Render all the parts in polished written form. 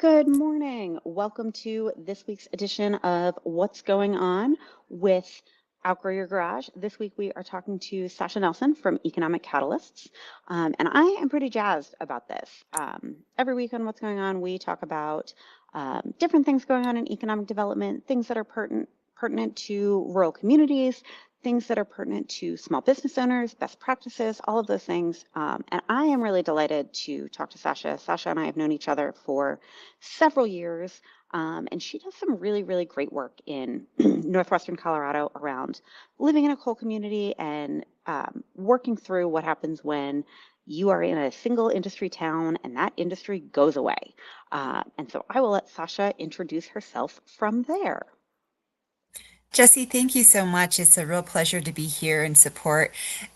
Good morning. Welcome to this week's edition of What's Going On with Outgrow Your Garage. This week we are talking to Sasha Nelson from Economic Catalysts, and I am pretty jazzed about this. Every week on What's Going On, we talk about different things going on in economic development, things that are pertinent to rural communities, things that are pertinent to small business owners, best practices, all of those things. And I am really delighted to talk to Sasha. Sasha and I have known each other for several years, and she does some really, really great work in northwestern Colorado around living in a coal community and working through what happens when you are in a single industry town and that industry goes away. And so I will let Sasha introduce herself from there. Jesse, thank you so much. It's a real pleasure to be here and support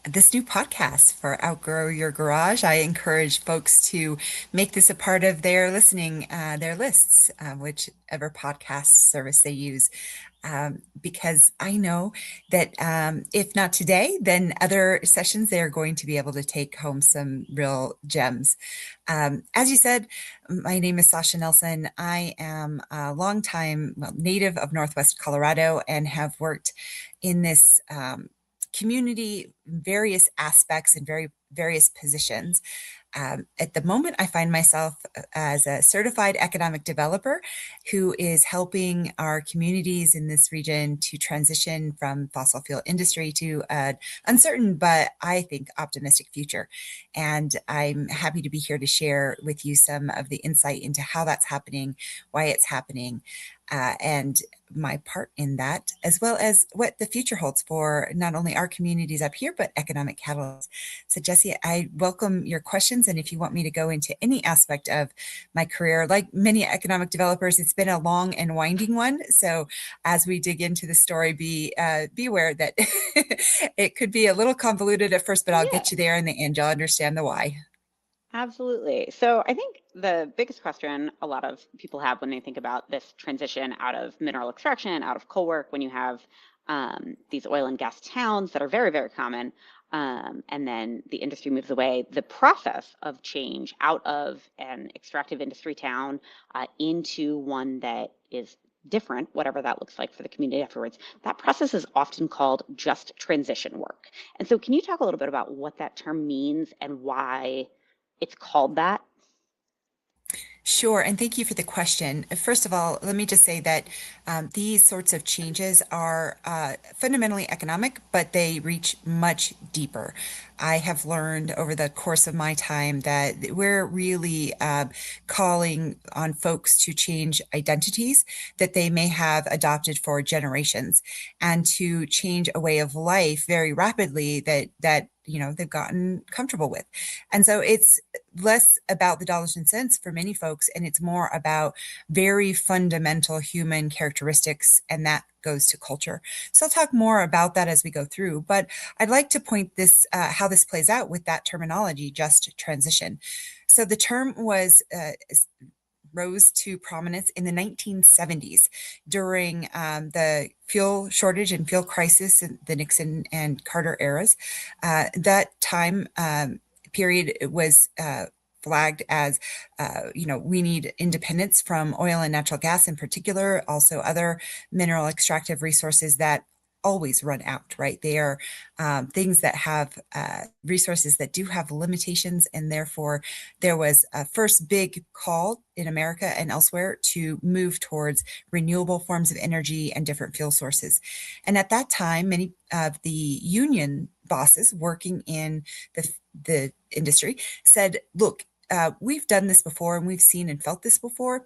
this new podcast for Outgrow Your Garage. I encourage folks to make this a part of their listening, their lists, whichever podcast service they use. Because I know that if not today, then other sessions, they're going to be able to take home some real gems. As you said, my name is Sasha Nelson. I am a longtime native of Northwest Colorado and have worked in this community, various aspects and various positions. At the moment, I find myself as a certified economic developer who is helping our communities in this region to transition from fossil fuel industry to an uncertain, but I think optimistic future. And I'm happy to be here to share with you some of the insight into how that's happening, why it's happening, and my part in that, as well as what the future holds for not only our communities up here, but economic catalysts. So Jesse, I welcome your questions. And if you want me to go into any aspect of my career, like many economic developers, it's been a long and winding one. So as we dig into the story, be aware that it could be a little convoluted at first, but I'll get you there in the end. You'll understand the why. Absolutely. So I think the biggest question a lot of people have when they think about this transition out of mineral extraction, out of coal work, when you have these oil and gas towns that are very, very common, and then the industry moves away, the process of change out of an extractive industry town into one that is different, whatever that looks like for the community afterwards, that process is often called just transition work. And so can you talk a little bit about what that term means and why it's called that? Sure, and thank you for the question. First of all, let me just say that these sorts of changes are fundamentally economic, but they reach much deeper. I have learned over the course of my time that we're really calling on folks to change identities that they may have adopted for generations and to change a way of life very rapidly that they've gotten comfortable with. And so it's less about the dollars and cents for many folks, and it's more about very fundamental human characteristics, and that goes to culture. So I'll talk more about that as we go through, but I'd like to point this how this plays out with that terminology, just transition. So the term rose to prominence in the 1970s during the fuel shortage and fuel crisis in the Nixon and Carter eras. That time period was flagged as, we need independence from oil and natural gas in particular, also other mineral extractive resources that always run out, right? They are things that have resources that do have limitations, and therefore there was a first big call in America and elsewhere to move towards renewable forms of energy and different fuel sources. And at that time, many of the union bosses working in the industry said, look, we've done this before and we've seen and felt this before.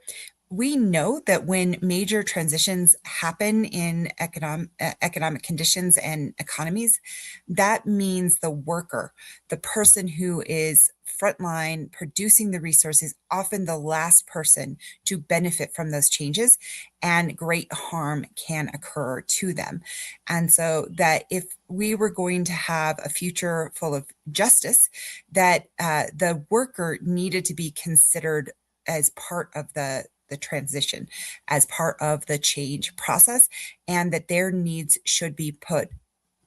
We know that when major transitions happen in economic conditions and economies, that means the worker, the person who is frontline producing the resources, often the last person to benefit from those changes, and great harm can occur to them. And so that if we were going to have a future full of justice, that the worker needed to be considered as part of the transition, as part of the change process, and that their needs should be put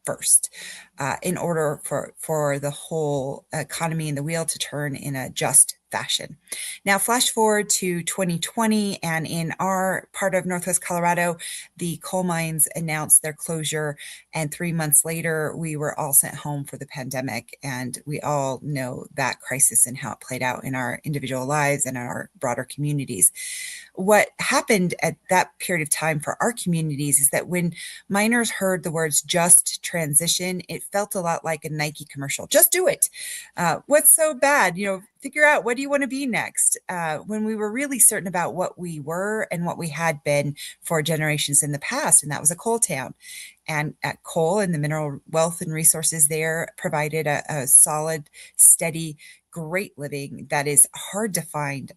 first in order for the whole economy and the wheel to turn in a just fashion. Now, flash forward to 2020, and in our part of Northwest Colorado, the coal mines announced their closure, and 3 months later, we were all sent home for the pandemic. And we all know that crisis and how it played out in our individual lives and our broader communities. What happened at that period of time for our communities is that when miners heard the words just transition, it felt a lot like a Nike commercial. Just do it. What's so bad? Figure out, what do you want to be next? When we were really certain about what we were and what we had been for generations in the past, and that was a coal town. And at coal and the mineral wealth and resources there provided a solid, steady, great living that is hard to find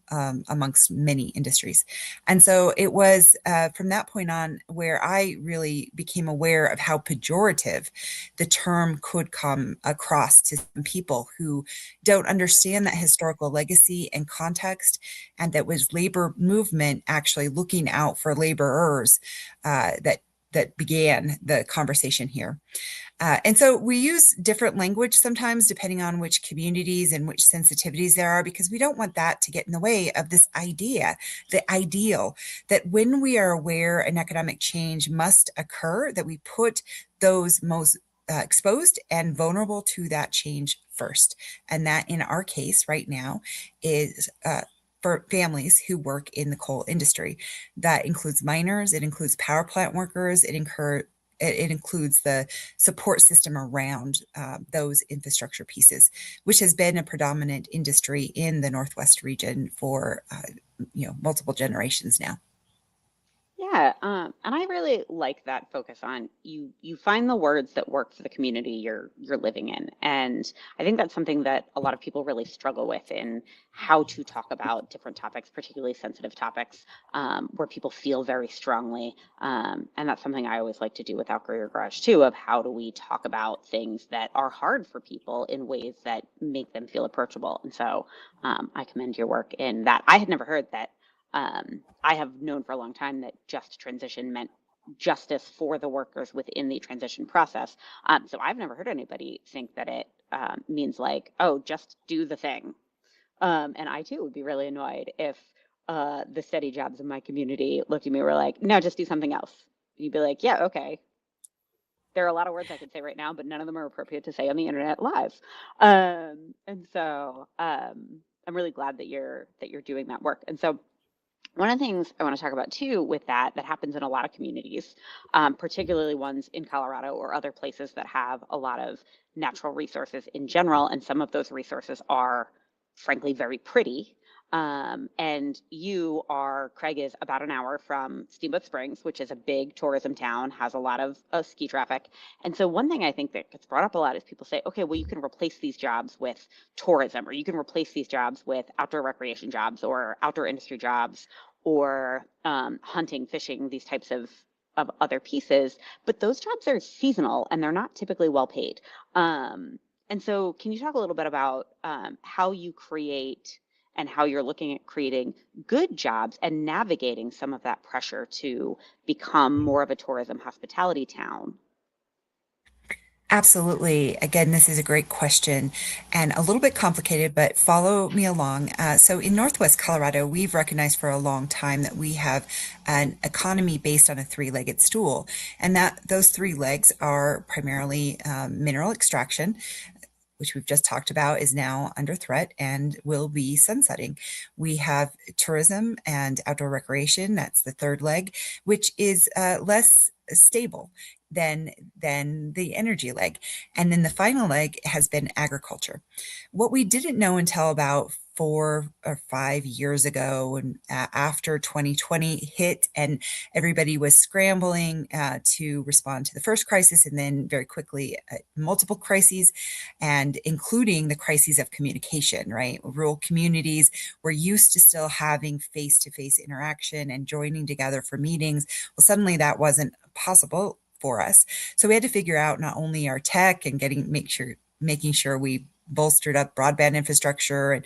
amongst many industries. And so it was from that point on where I really became aware of how pejorative the term could come across to some people who don't understand that historical legacy and context, and that was labor movement actually looking out for laborers that began the conversation here. And so we use different language sometimes depending on which communities and which sensitivities there are, because we don't want that to get in the way of this idea, the ideal, that when we are aware an economic change must occur, that we put those most exposed and vulnerable to that change first. And that in our case right now is for families who work in the coal industry. That includes miners, it includes power plant workers, it includes the support system around those infrastructure pieces, which has been a predominant industry in the Northwest region for multiple generations now. Yeah, and I really like that focus on you find the words that work for the community you're living in. And I think that's something that a lot of people really struggle with in how to talk about different topics, particularly sensitive topics, where people feel very strongly. And that's something I always like to do with Outgrow Your Garage too, of how do we talk about things that are hard for people in ways that make them feel approachable. And so I commend your work in that. I had never heard that. I have known for a long time that just transition meant justice for the workers within the transition process. So I've never heard anybody think that it means like, oh, just do the thing. And I too would be really annoyed if the steady jobs in my community looked at me and were like, no, just do something else. You'd be like, yeah, okay. There are a lot of words I could say right now, but none of them are appropriate to say on the internet live. And so I'm really glad that you're doing that work. And so one of the things I want to talk about too with that happens in a lot of communities, particularly ones in Colorado or other places that have a lot of natural resources in general. And some of those resources are frankly very pretty. And Craig is about an hour from Steamboat Springs, which is a big tourism town, has a lot of ski traffic. And so one thing I think that gets brought up a lot is people say, okay, well, you can replace these jobs with tourism, or you can replace these jobs with outdoor recreation jobs or outdoor industry jobs or hunting, fishing, these types of other pieces. But those jobs are seasonal and they're not typically well paid. And so can you talk a little bit about how you create and how you're looking at creating good jobs and navigating some of that pressure to become more of a tourism hospitality town? Absolutely. Again, this is a great question and a little bit complicated, but follow me along. So in Northwest Colorado, we've recognized for a long time that we have an economy based on a three-legged stool, and that those three legs are primarily mineral extraction, which we've just talked about, is now under threat and will be sunsetting. We have tourism and outdoor recreation. That's the third leg, which is less stable than the energy leg. And then the final leg has been agriculture. What we didn't know until about 4 or 5 years ago, and after 2020 hit and everybody was scrambling to respond to the first crisis, and then very quickly multiple crises, and including the crises of communication, right? Rural communities were used to still having face-to-face interaction and joining together for meetings. Well, suddenly that wasn't possible for us. So we had to figure out not only our tech and making sure we bolstered up broadband infrastructure and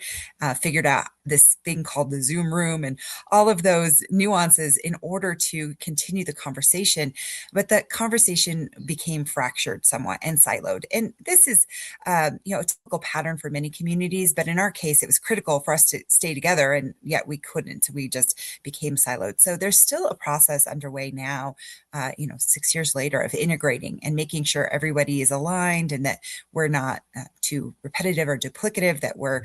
figured out this thing called the Zoom room and all of those nuances in order to continue the conversation. But that conversation became fractured somewhat and siloed. And this is, a typical pattern for many communities. But in our case, it was critical for us to stay together, and yet we couldn't. We just became siloed. So there's still a process underway now, 6 years later, of integrating and making sure everybody is aligned and that we're not too repetitive or duplicative, that we're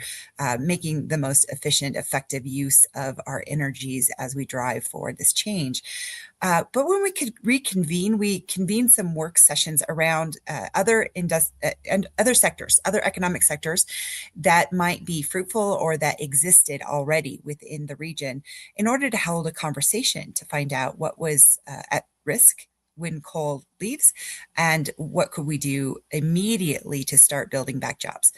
making the most efficient, effective use of our energies as we drive forward this change. But when we could reconvene, we convened some work sessions around and other sectors, other economic sectors that might be fruitful or that existed already within the region, in order to hold a conversation to find out what was at risk when coal leaves and what could we do immediately to start building back jobs.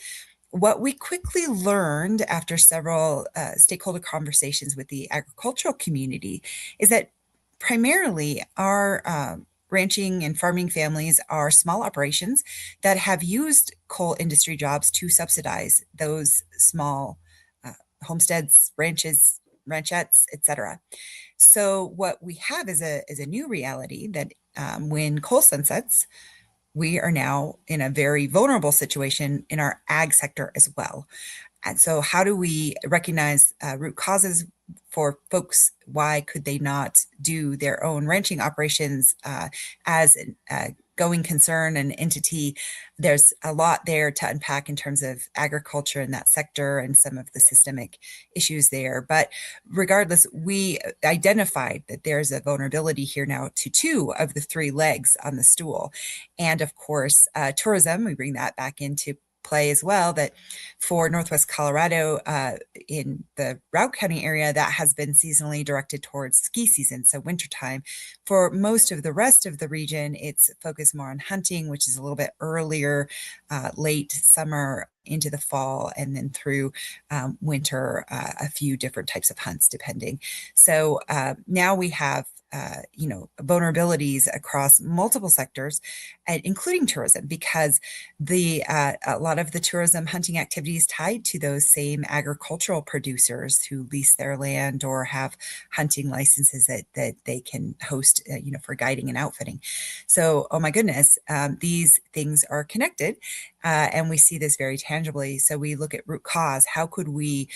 What we quickly learned after several stakeholder conversations with the agricultural community is that primarily our ranching and farming families are small operations that have used coal industry jobs to subsidize those small homesteads, ranches, ranchettes, etc. So what we have is a new reality that when coal sunsets, we are now in a very vulnerable situation in our ag sector as well. And so how do we recognize root causes for folks? Why could they not do their own ranching operations as a going concern and entity? There's a lot there to unpack in terms of agriculture in that sector and some of the systemic issues there. But regardless, we identified that there's a vulnerability here now to two of the three legs on the stool. And of course, tourism, we bring that back into play as well, that for Northwest Colorado, in the Route County area, that has been seasonally directed towards ski season, so wintertime. For most of the rest of the region, it's focused more on hunting, which is a little bit earlier, late summer into the fall, and then through winter, a few different types of hunts depending. So now we have vulnerabilities across multiple sectors, including tourism, because a lot of the tourism hunting activities tied to those same agricultural producers who lease their land or have hunting licenses that they can host, for guiding and outfitting. So, oh my goodness, these things are connected, and we see this very tangibly. So we look at root cause. How could we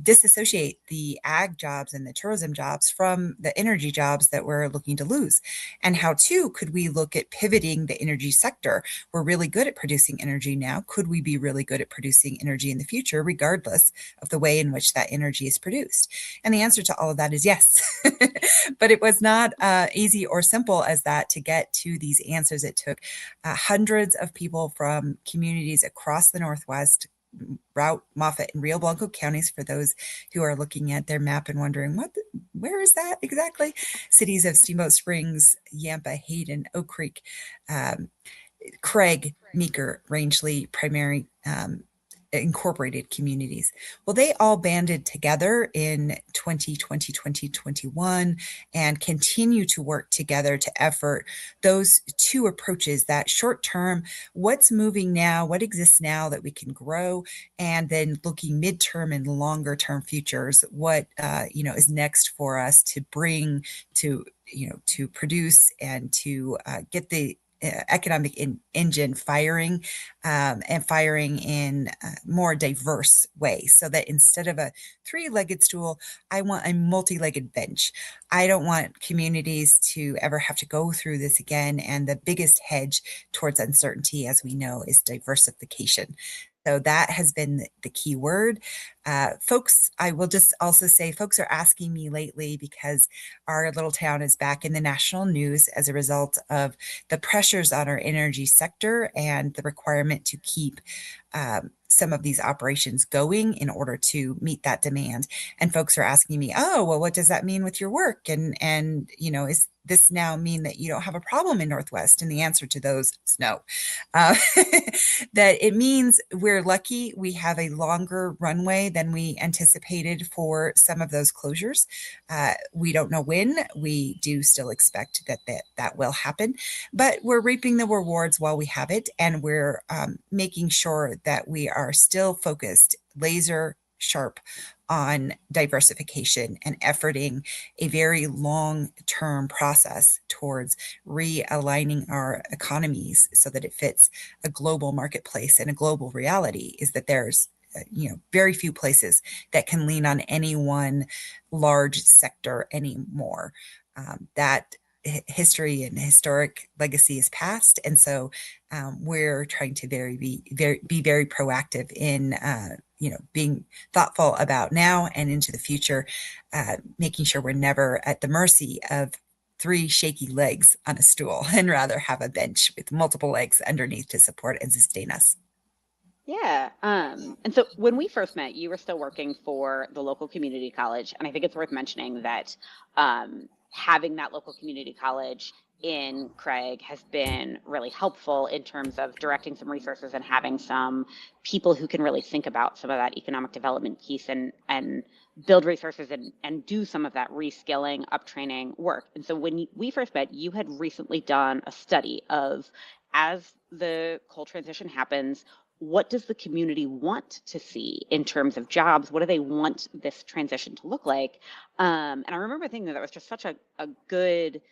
disassociate the ag jobs and the tourism jobs from the energy jobs that we're looking to lose? And how, too, could we look at pivoting the energy sector? We're really good at producing energy now. Could we be really good at producing energy in the future, regardless of the way in which that energy is produced? And the answer to all of that is yes. But it was not easy or simple as that to get to these answers. It took hundreds of people from communities across the Northwest, Route, Moffat, and Rio Blanco counties, for those who are looking at their map and wondering, where is that exactly? Cities of Steamboat Springs, Yampa, Hayden, Oak Creek, Craig, Meeker, Rangeley, Primary, incorporated communities. Well, they all banded together in 2020, 2021, and continue to work together to effort those two approaches: that short term, what's moving now, what exists now that we can grow, and then looking midterm and longer term futures, what is next for us to bring to produce and to get the economic engine firing, and firing in a more diverse way, so that instead of a three-legged stool, I want a multi-legged bench. I don't want communities to ever have to go through this again. And the biggest hedge towards uncertainty, as we know, is diversification. So that has been the key word. Folks, I will just also say, folks are asking me lately, because our little town is back in the national news as a result of the pressures on our energy sector and the requirement to keep some of these operations going in order to meet that demand. And folks are asking me, oh, well, what does that mean with your work? And is this now mean that you don't have a problem in Northwest? And the answer to those is no. That it means we're lucky we have a longer runway than we anticipated for some of those closures. We don't know when. We do still expect that will happen, but we're reaping the rewards while we have it, and we're making sure that we are still focused, laser sharp on diversification and efforting a very long-term process towards realigning our economies so that it fits a global marketplace and a global reality, is that there's very few places that can lean on any one large sector anymore. That history and historic legacy is past, and so we're trying to be very proactive in being thoughtful about now and into the future, making sure we're never at the mercy of three shaky legs on a stool and rather have a bench with multiple legs underneath to support and sustain us. Yeah. And so when we first met, you were still working for the local community college. And I think it's worth mentioning that having that local community college in Craig has been really helpful in terms of directing some resources and having some people who can really think about some of that economic development piece and build resources and do some of that reskilling, uptraining work. And so when we first met, you had recently done a study of, as the coal transition happens, what does the community want to see in terms of jobs? What do they want this transition to look like? And I remember thinking that was just such a good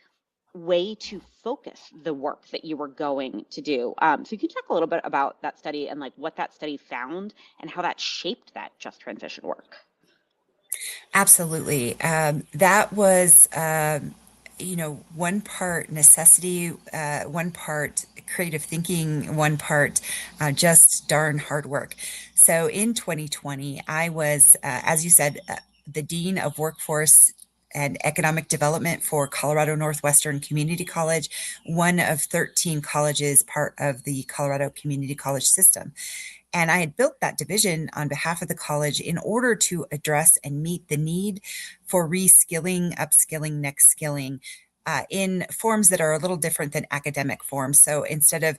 way to focus the work that you were going to do. So you can talk a little bit about that study and like what that study found and how that shaped that just transition work. Absolutely. That was, one part necessity, one part creative thinking, one part just darn hard work. So in 2020, I was, as you said, the Dean of Workforce and Economic Development for Colorado Northwestern Community College, one of 13 colleges part of the Colorado Community College system. And I had built that division on behalf of the college in order to address and meet the need for reskilling, upskilling, next skilling in forms that are a little different than academic forms. So instead of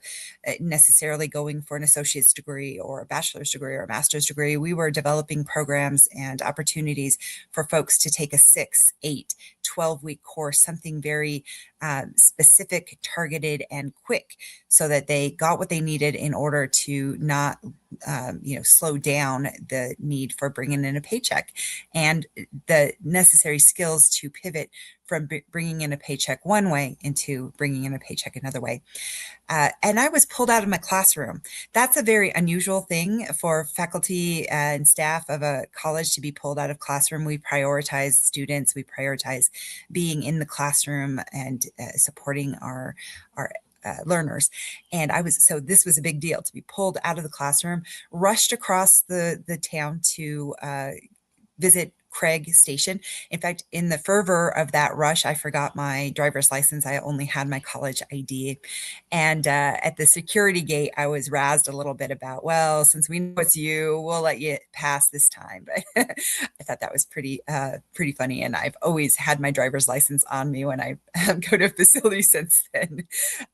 necessarily going for an associate's degree or a bachelor's degree or a master's degree, we were developing programs and opportunities for folks to take a 6, 8, 12-week course, something very specific, targeted, and quick, so that they got what they needed in order to not slow down the need for bringing in a paycheck and the necessary skills to pivot from bringing in a paycheck one way into bringing in a paycheck another way. And I was pulled out of my classroom. That's a very unusual thing for faculty and staff of a college to be pulled out of classroom. We prioritize students. We prioritize being in the classroom and supporting our learners. And so this was a big deal to be pulled out of the classroom, rushed across the town to visit Craig Station. In fact, in the fervor of that rush, I forgot my driver's license. I only had my college ID. And at the security gate, I was razzed a little bit about, well, since we know it's you, we'll let you pass this time. But I thought that was pretty funny. And I've always had my driver's license on me when I go to facilities since then.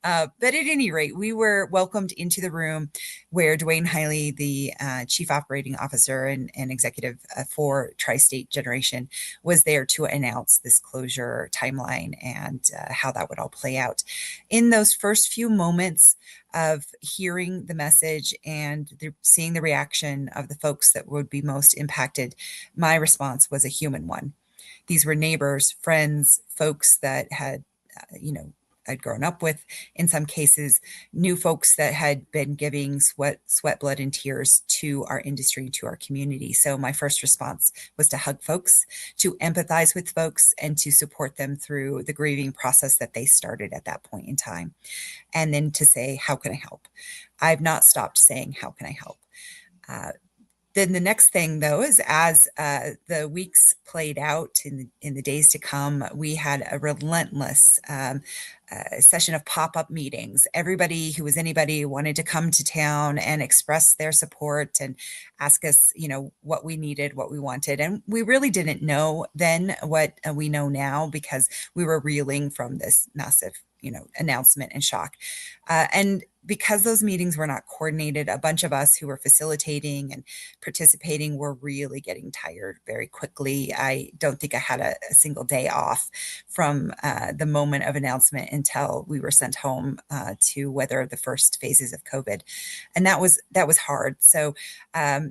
But at any rate, we were welcomed into the room where Dwayne Hiley, the chief operating officer and executive for Tri-State Generation, was there to announce this closure timeline and how that would all play out. In those first few moments of hearing the message and seeing the reaction of the folks that would be most impacted, my response was a human one. These were neighbors, friends, folks that had, I'd grown up with, in some cases, new folks that had been giving sweat, blood, and tears to our industry, to our community. So my first response was to hug folks, to empathize with folks, and to support them through the grieving process that they started at that point in time. And then to say, how can I help? I've not stopped saying, how can I help? Then the next thing, though, is as the weeks played out in the days to come, we had a relentless session of pop-up meetings. Everybody who was anybody wanted to come to town and express their support and ask us, what we needed, what we wanted. And we really didn't know then what we know now, because we were reeling from this massive, announcement and shock. And because those meetings were not coordinated, a bunch of us who were facilitating and participating were really getting tired very quickly. I don't think I had a single day off from the moment of announcement until we were sent home to weather the first phases of COVID, and that was hard. So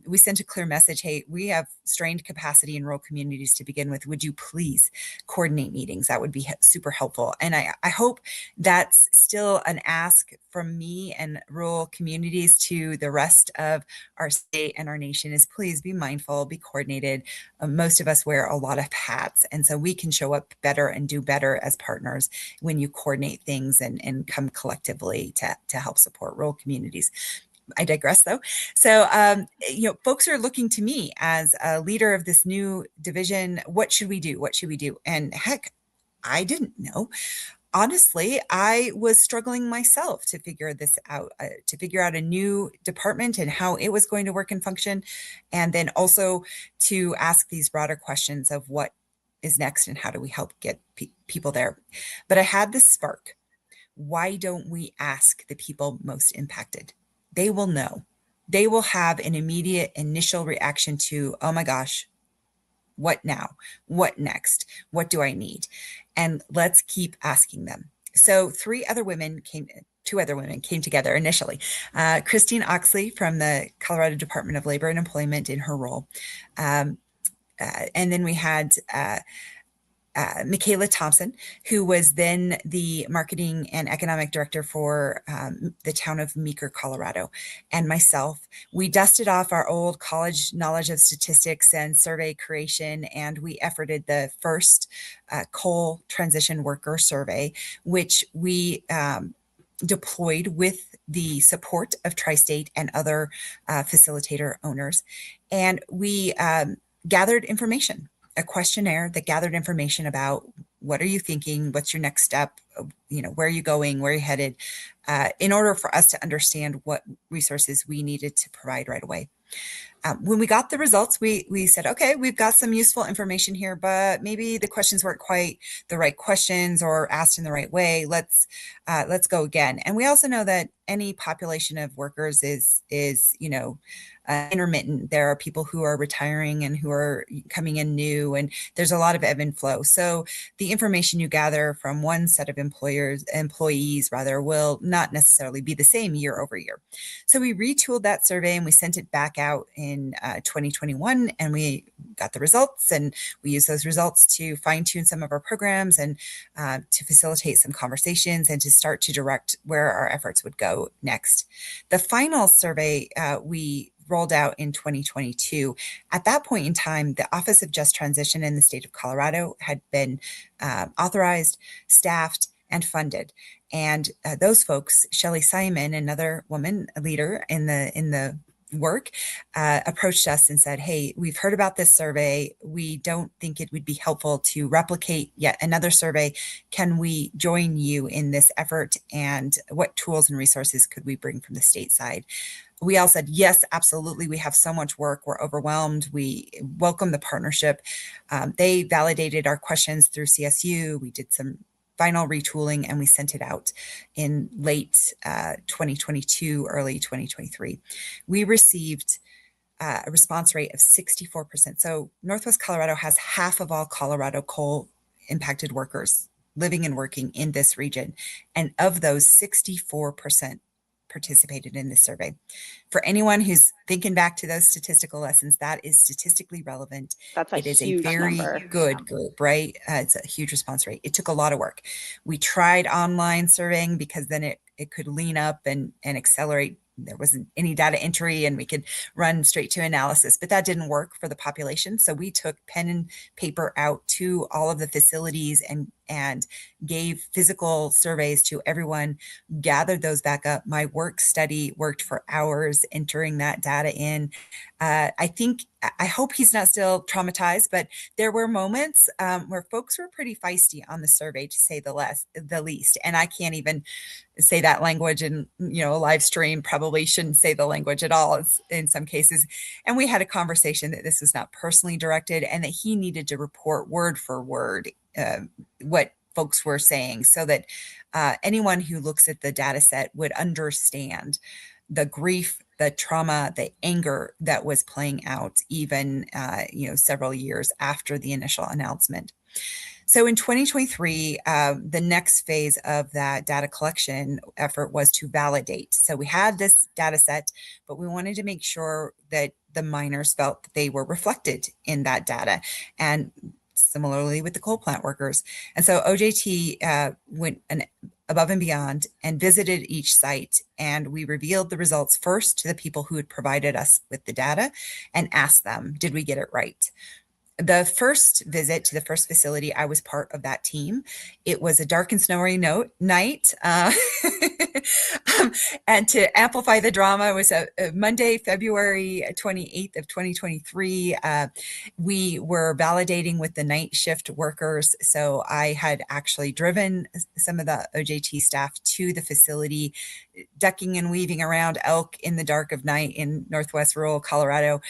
we sent a clear message: hey, we have strained capacity in rural communities to begin with. Would you please coordinate meetings? That would be super helpful. And I hope that's still an ask from me and rural communities to the rest of our state and our nation is please be mindful, be coordinated. Most of us wear a lot of hats, and so we can show up better and do better as partners when you coordinate things and come collectively to help support rural communities. I digress though. So, folks are looking to me as a leader of this new division. What should we do? What should we do? And heck, I didn't know. Honestly, I was struggling myself to figure this out, to figure out a new department and how it was going to work and function. And then also to ask these broader questions of what is next and how do we help get people there. But I had this spark. Why don't we ask the people most impacted? They will know. They will have an immediate initial reaction to, oh my gosh, what now? What next? What do I need? And let's keep asking them. So two other women came together initially. Christine Oxley from the Colorado Department of Labor and Employment in her role. And then we had Michaela Thompson, who was then the marketing and economic director for the town of Meeker, Colorado, and myself. We dusted off our old college knowledge of statistics and survey creation, and we efforted the first coal transition worker survey, which we deployed with the support of Tri-State and other facilitator owners. And we gathered information, a questionnaire that gathered information about what are you thinking, what's your next step, where are you going, where are you headed, in order for us to understand what resources we needed to provide right away. When we got the results, we said, okay, we've got some useful information here, but maybe the questions weren't quite the right questions or asked in the right way. Let's go again. And we also know that any population of workers is intermittent. There are people who are retiring and who are coming in new, and there's a lot of ebb and flow. So the information you gather from one set of employees will not necessarily be the same year over year. So we retooled that survey and we sent it back out in 2021, and we got the results, and we used those results to fine tune some of our programs and to facilitate some conversations and to start to direct where our efforts would go next. The final survey we rolled out in 2022. At that point in time, the Office of Just Transition in the state of Colorado had been authorized, staffed, and funded. And those folks, Shelley Simon, another woman, a leader in the work, approached us and said, hey, we've heard about this survey. We don't think it would be helpful to replicate yet another survey. Can we join you in this effort? And what tools and resources could we bring from the state side? We all said, yes, absolutely. We have so much work. We're overwhelmed. We welcome the partnership. They validated our questions through CSU. We did some final retooling, and we sent it out in late 2022, early 2023. We received a response rate of 64%. So Northwest Colorado has half of all Colorado coal impacted workers living and working in this region. And of those, 64% participated in this survey. For anyone who's thinking back to those statistical lessons, that is statistically relevant. That's a It is a huge very number. good group, right? It's a huge response rate. It took a lot of work. We tried online surveying because then it could lean up and accelerate. There wasn't any data entry and we could run straight to analysis, but that didn't work for the population. So we took pen and paper out to all of the facilities and gave physical surveys to everyone, gathered those back up. My work study worked for hours entering that data in. I hope he's not still traumatized, but there were moments where folks were pretty feisty on the survey, to say the least. And I can't even say that language, and a live stream probably shouldn't say the language at all in some cases. And we had a conversation that this was not personally directed and that he needed to report word for word what folks were saying, so that anyone who looks at the data set would understand the grief, the trauma, the anger that was playing out even several years after the initial announcement. So in 2023, the next phase of that data collection effort was to validate. So we had this data set, but we wanted to make sure that the miners felt that they were reflected in that data. And similarly with the coal plant workers. And so OJT went above and beyond and visited each site. And we revealed the results first to the people who had provided us with the data and asked them, did we get it right? The first visit to the first facility, I was part of that team. It was a dark and snowy night. And to amplify the drama, it was a Monday, February 28th of 2023. We were validating with the night shift workers. So I had actually driven some of the OJT staff to the facility, ducking and weaving around elk in the dark of night in Northwest rural Colorado.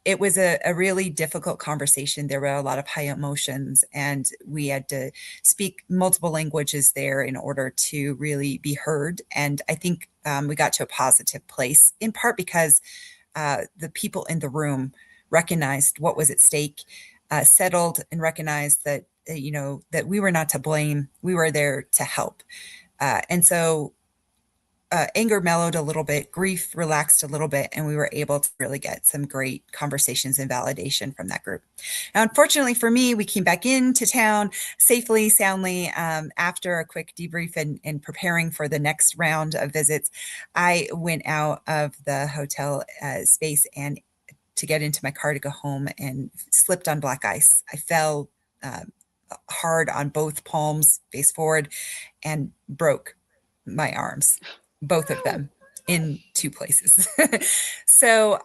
It was a really difficult conversation. There were a lot of high emotions, and we had to speak multiple languages there in order to really be heard. And I think we got to a positive place, in part because the people in the room recognized what was at stake, settled, and recognized that, that we were not to blame. We were there to help. And so anger mellowed a little bit, grief relaxed a little bit, and we were able to really get some great conversations and validation from that group. Now, unfortunately for me, we came back into town safely, soundly, after a quick debrief and preparing for the next round of visits. I went out of the hotel space and to get into my car to go home and slipped on black ice. I fell hard on both palms, face forward, and broke my arms, both of them in two places. So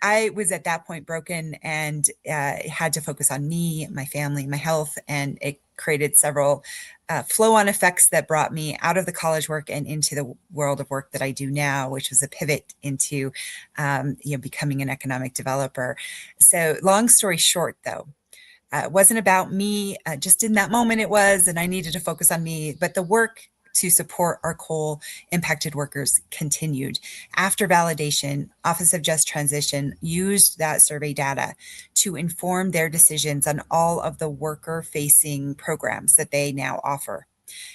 I was at that point broken and had to focus on me, my family, my health, and it created several flow-on effects that brought me out of the college work and into the world of work that I do now, which was a pivot into becoming an economic developer. So long story short, though, it wasn't about me. Just in that moment it was, and I needed to focus on me, but the work to support our coal impacted workers continued. After validation, Office of Just Transition used that survey data to inform their decisions on all of the worker facing programs that they now offer.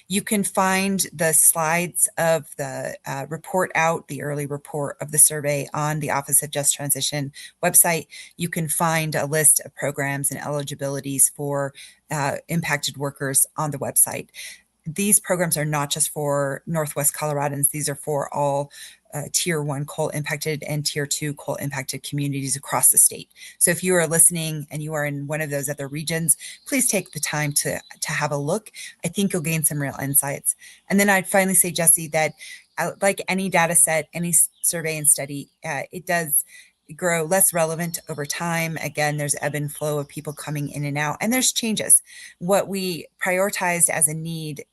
You can find the slides of the report out, the early report of the survey on the Office of Just Transition website. You can find a list of programs and eligibilities for impacted workers on the website. These programs are not just for Northwest Coloradans. These are for all Tier 1 coal impacted and Tier 2 coal impacted communities across the state. So if you are listening and you are in one of those other regions, please take the time to have a look. I think you'll gain some real insights. And then I'd finally say, Jesse, that like any data set, any survey and study, it does grow less relevant over time. Again, there's ebb and flow of people coming in and out, and there's changes. What we prioritized as a need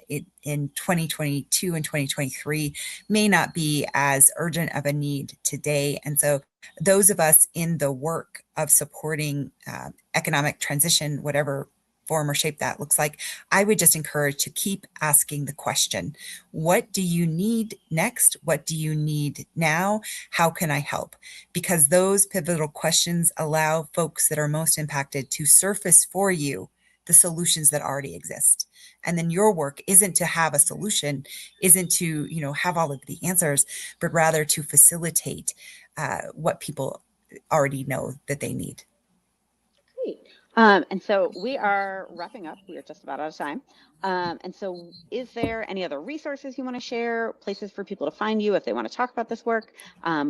in 2022 and 2023 may not be as urgent of a need today. And so those of us in the work of supporting economic transition, whatever form or shape that looks like, I would just encourage to keep asking the question, what do you need next? What do you need now? How can I help? Because those pivotal questions allow folks that are most impacted to surface for you the solutions that already exist. And then your work isn't to have a solution, isn't to, have all of the answers, but rather to facilitate what people already know that they need. Great. And so we are wrapping up. We are just about out of time. And so is there any other resources you want to share, places for people to find you if they want to talk about this work?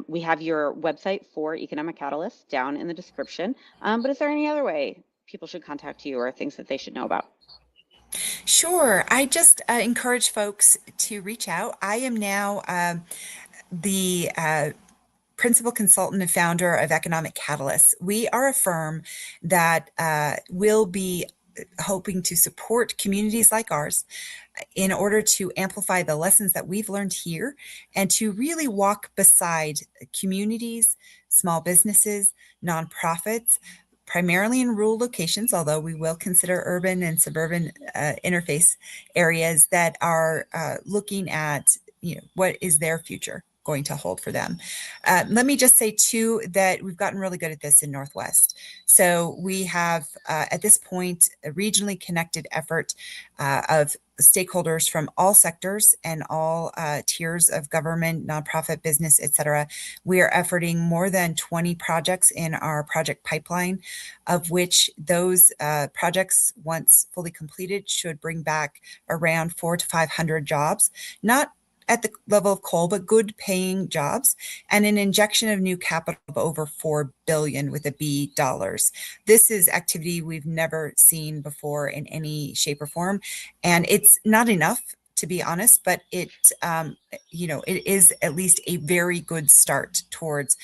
We have your website for Economic Catalyst down in the description. But is there any other way people should contact you or things that they should know about? Sure. I just encourage folks to reach out. I am now the principal consultant and founder of Economic Catalysts. We are a firm that will be hoping to support communities like ours in order to amplify the lessons that we've learned here and to really walk beside communities, small businesses, nonprofits, primarily in rural locations, although we will consider urban and suburban interface areas that are looking at, what is their future going to hold for them. Let me just say too that we've gotten really good at this in Northwest. So we have at this point a regionally connected effort of stakeholders from all sectors and all tiers of government, nonprofit, business, et cetera. We are efforting more than 20 projects in our project pipeline, of which those projects, once fully completed, should bring back around 400 to 500 jobs, not at the level of coal, but good paying jobs, and an injection of new capital of over 4 billion with a B dollars. This is activity we've never seen before in any shape or form. And it's not enough, to be honest, but it is at least a very good start towards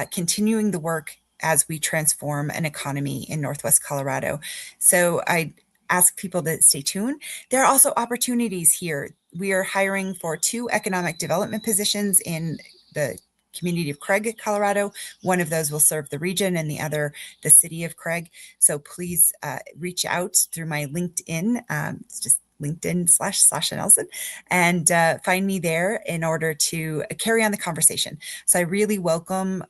continuing the work as we transform an economy in Northwest Colorado. So I ask people to stay tuned. There are also opportunities here. We are hiring for 2 economic development positions in the community of Craig, Colorado. One of those will serve the region and the other the city of Craig. So please reach out through my LinkedIn. It's just LinkedIn/Sasha Nelson, and find me there in order to carry on the conversation. So I really welcome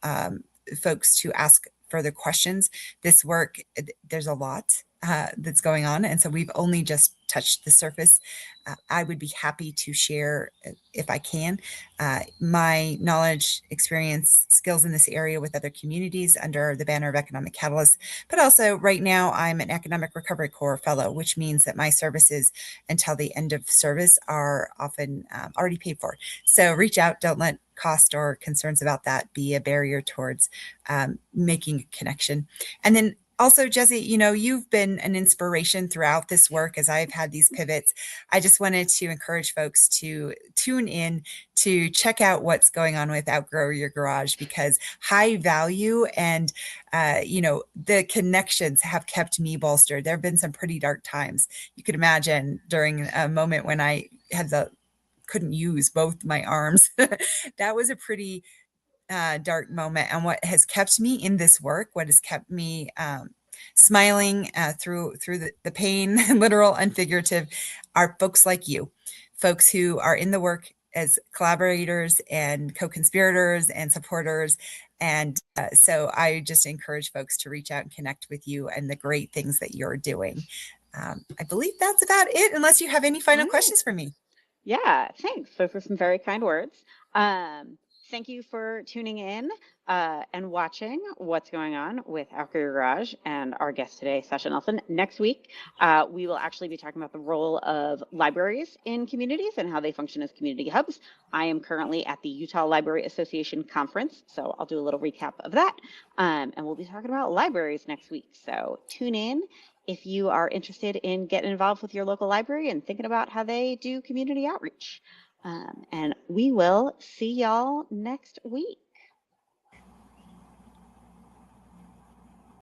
folks to ask further questions. This work, there's a lot that's going on. And so we've only just touched the surface. I would be happy to share, if I can, my knowledge, experience, skills in this area with other communities under the banner of Economic Catalyst. But also right now I'm an Economic Recovery Corps fellow, which means that my services until the end of service are often already paid for. So reach out, don't let cost or concerns about that be a barrier towards making a connection. And then also, Jesse, you've been an inspiration throughout this work as I've had these pivots. I just wanted to encourage folks to tune in to check out what's going on with Outgrow Your Garage, because high value and, the connections have kept me bolstered. There have been some pretty dark times. You could imagine during a moment when I couldn't use both my arms. That was a pretty dark moment. And what has kept me in this work, what has kept me smiling through the pain, literal and figurative, are folks like you, folks who are in the work as collaborators and co-conspirators and supporters. And so I just encourage folks to reach out and connect with you and the great things that you're doing. I believe that's about it, unless you have any final questions for me. Yeah, thanks. Those were some very kind words. Thank you for tuning in and watching what's going on with Outgrow Your Garage and our guest today, Sasha Nelson. Next week, we will actually be talking about the role of libraries in communities and how they function as community hubs. I am currently at the Utah Library Association conference, so I'll do a little recap of that. And we'll be talking about libraries next week. So tune in if you are interested in getting involved with your local library and thinking about how they do community outreach. And we will see y'all next week.